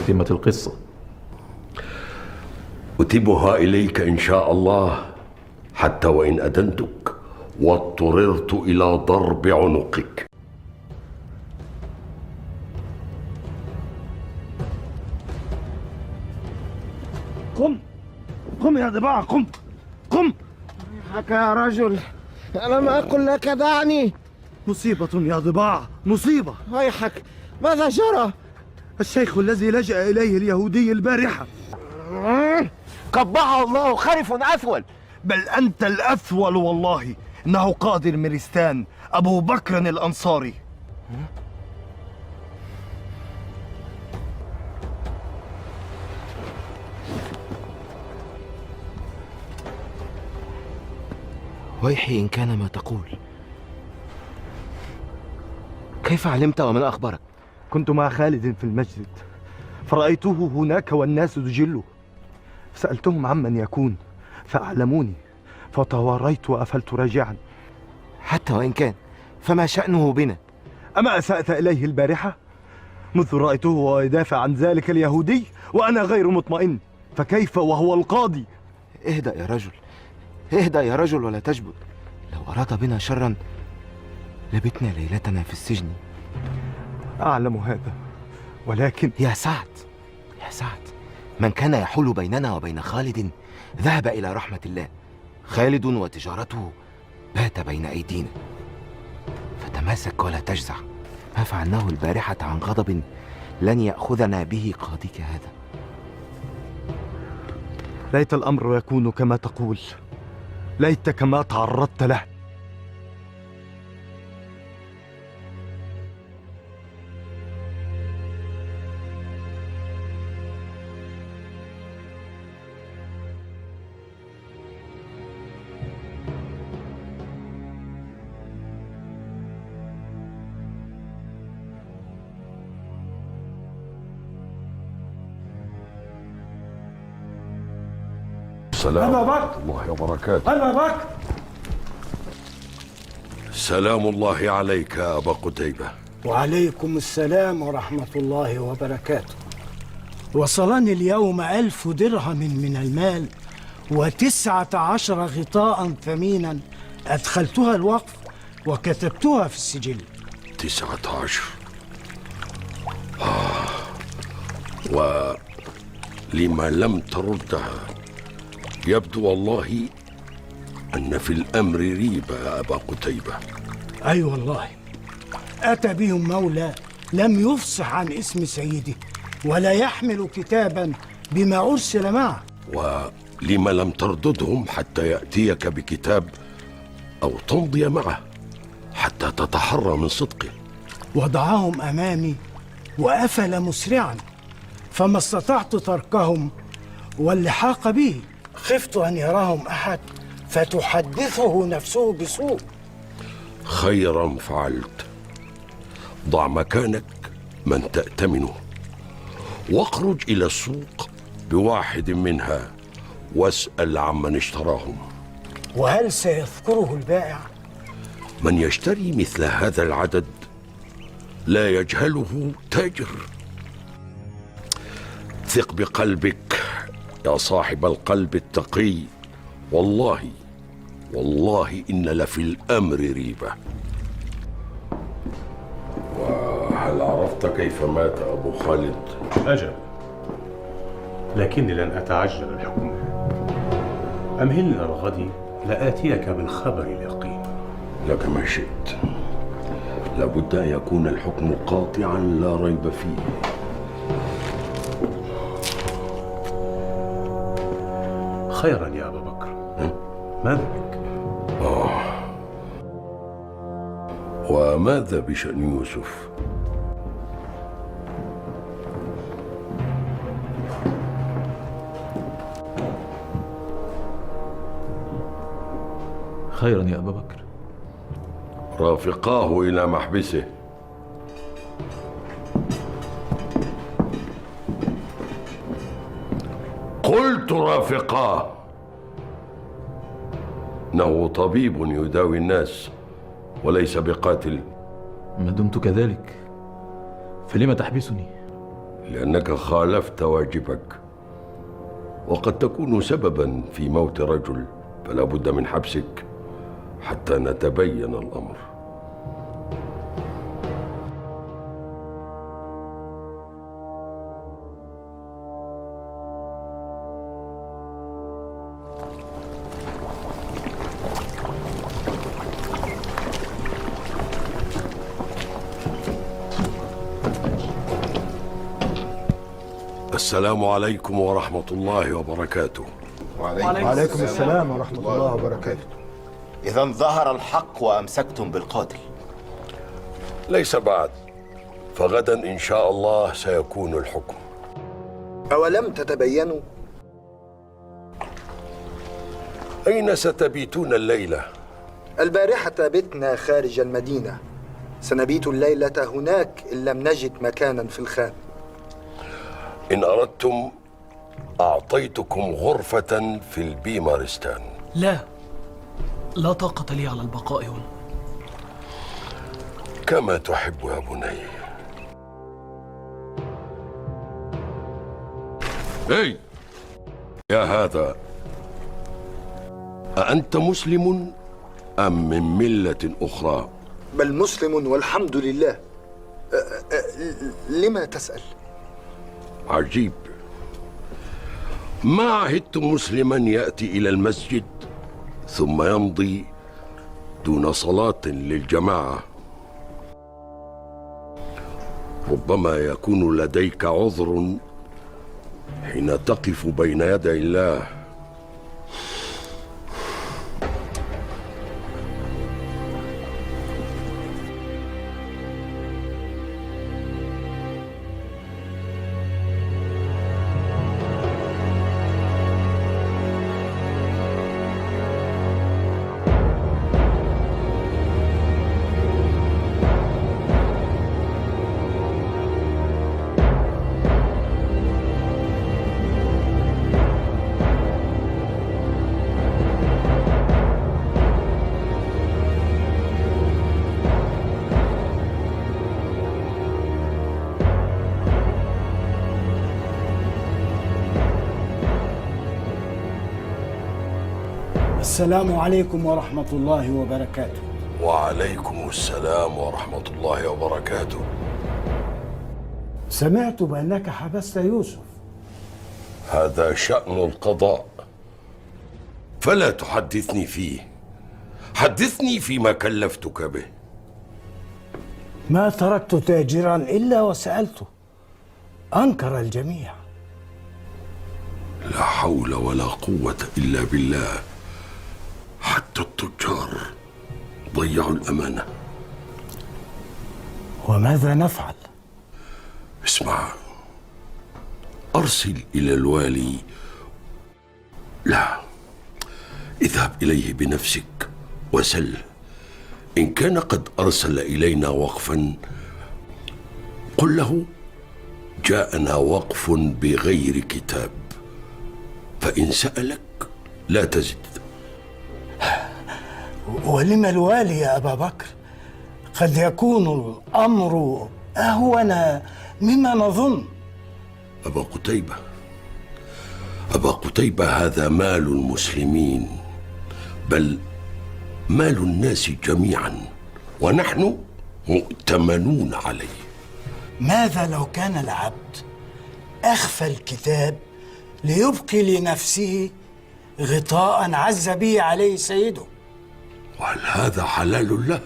تتمة القصة. أتمها إليك إن شاء الله، حتى وإن أدنتك واضطررت إلى ضرب عنقك. قم يا ضباع، قم. ويحك يا رجل، ألم أقل لك دعني؟ مصيبة يا ضباع، مصيبة. ويحك، ماذا جرى؟ الشيخ الذي لجأ إليه اليهودي البارحة قبحه الله خرف أثول. بل أنت الأثول والله. إنه قاضي الميرستان أبو بكر الأنصاري. ويحي إن كان ما تقول. كيف علمت ومن أخبرك؟ كنت مع خالد في المسجد فرأيته هناك والناس تجله، سألتهم عمن يكون فأعلموني، فتوريت وأفلت راجعا. حتى وإن كان، فما شأنه بنا؟ أما أسأت إليه البارحة؟ منذ رأيته وهو يدافع عن ذلك اليهودي وأنا غير مطمئن، فكيف وهو القاضي؟ اهدأ يا رجل، اهدأ يا رجل ولا تجبن. لو أراد بنا شرا لبتنا ليلتنا في السجن. أعلم هذا، ولكن يا سعد، يا سعد، من كان يحول بيننا وبين خالد ذهب إلى رحمة الله. خالد وتجارته بات بين أيدينا، فتماسك ولا تجزع. ما فعلناه البارحة عن غضب لن يأخذنا به قاضيك هذا. ليت الأمر يكون كما تقول، ليتك ما تعرضت له. السلام ورحمة الله وبركاته. أبا بكر. سلام الله عليك يا أبا قتيبة. وعليكم السلام ورحمة الله وبركاته. وصلني اليوم 1000 درهم من المال و19 غطاء ثمينا أدخلتها الوقف وكتبتها في السجل. 19 ولما لم تردها؟ يبدو والله أن في الأمر ريبة يا أبا قتيبة. أي والله، أتى بهم مولى لم يفصح عن اسم سيده ولا يحمل كتابا بما أرسل معه. ولما لم ترددهم حتى يأتيك بكتاب أو تمضي معه حتى تتحرى من صدقه؟ وضعهم أمامي وأفل مسرعا، فما استطعت تركهم واللحاق به. خفت أن يراهم أحد فتحدثه نفسه بسوء. خيرا فعلت. ضع مكانك من تأتمنه واخرج إلى السوق بواحد منها واسأل عمن اشتراهم. وهل سيذكره البائع؟ من يشتري مثل هذا العدد لا يجهله تاجر. ثق بقلبك يا صاحب القلب التقي. والله إن لفي الأمر ريبة. وهل عرفت كيف مات أبو خالد؟ أجل، لكني لن أتعجل الحكم. أمهلنا الغد لآتيك بالخبر اليقين. لك ما شئت، لابد أن يكون الحكم قاطعا لا ريب فيه. خيرا يا أبا بكر. ماذا بك؟ وماذا بشأن يوسف؟ خيرا يا أبا بكر. رافقاه إلى محبسه. قلت رافقاه. إنه طبيب يداوي الناس وليس بقاتل. ما دمت كذلك فلم تحبسني؟ لأنك خالفت واجبك، وقد تكون سببا في موت رجل، فلا بد من حبسك حتى نتبين الأمر. السلام عليكم ورحمة الله وبركاته. وعليكم السلام ورحمة الله وبركاته. إذا ظهر الحق وأمسكتم بالقاتل. ليس بعد، فغدا إن شاء الله سيكون الحكم. أولم تتبينوا؟ أين ستبيتون الليلة؟ البارحة بتنا خارج المدينة، سنبيت الليلة هناك إن لم نجد مكانا في الخان. إن أردتم أعطيتكم غرفة في البيمارستان. لا طاقة لي على البقاء هنا. كما تحب يا بني. هي يا هذا، أأنت مسلم أم من ملة أخرى؟ بل مسلم والحمد لله. لما تسأل؟ عجيب، ما عهدت مسلما يأتي إلى المسجد ثم يمضي دون صلاة للجماعة. ربما يكون لديك عذر حين تقف بين يدي الله. السلام عليكم ورحمة الله وبركاته. وعليكم السلام ورحمة الله وبركاته. سمعت بأنك حبست يوسف. هذا شأن القضاء، فلا تحدثني فيه، حدثني فيما كلفتك به. ما تركت تاجرا إلا وسألته، أنكر الجميع. لا حول ولا قوة إلا بالله، حتى التجار ضيعوا الأمانة. وماذا نفعل؟ اسمع، أرسل إلى الوالي. لا، اذهب إليه بنفسك وسله، إن كان قد أرسل إلينا وقفا قل له جاءنا وقف بغير كتاب، فإن سألك لا تزد. ولم الوالي يا أبا بكر؟ قد يكون الأمر أهون مما نظن. أبا قتيبة، هذا مال المسلمين، بل مال الناس جميعا، ونحن مؤتمنون عليه. ماذا لو كان العبد أخفى الكتاب ليبقي لنفسه غطاء عز به عليه سيده؟ وهل هذا حلال له؟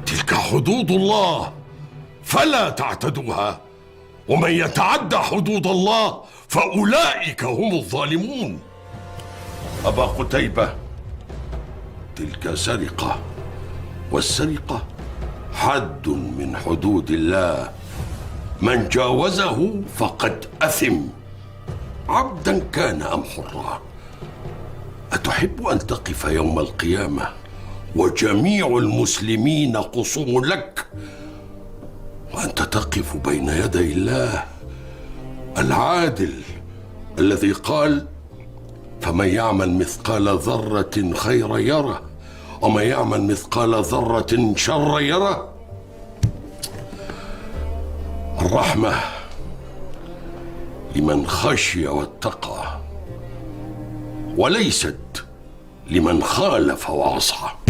تلك حدود الله فلا تعتدوها، ومن يتعدى حدود الله فأولئك هم الظالمون. أبا قتيبة، تلك سرقة، والسرقة حد من حدود الله، من جاوزه فقد أثم، عبدا كان أم حرا. أتحب أن تقف يوم القيامة وجميع المسلمين قصوم لك، وأنت تقف بين يدي الله العادل الذي قال: فمن يعمل مثقال ذرة خيرا يره، ومن يعمل مثقال ذرة شرا يره؟ الرحمة لمن خشي واتقى، وليست لمن خالف وعصى.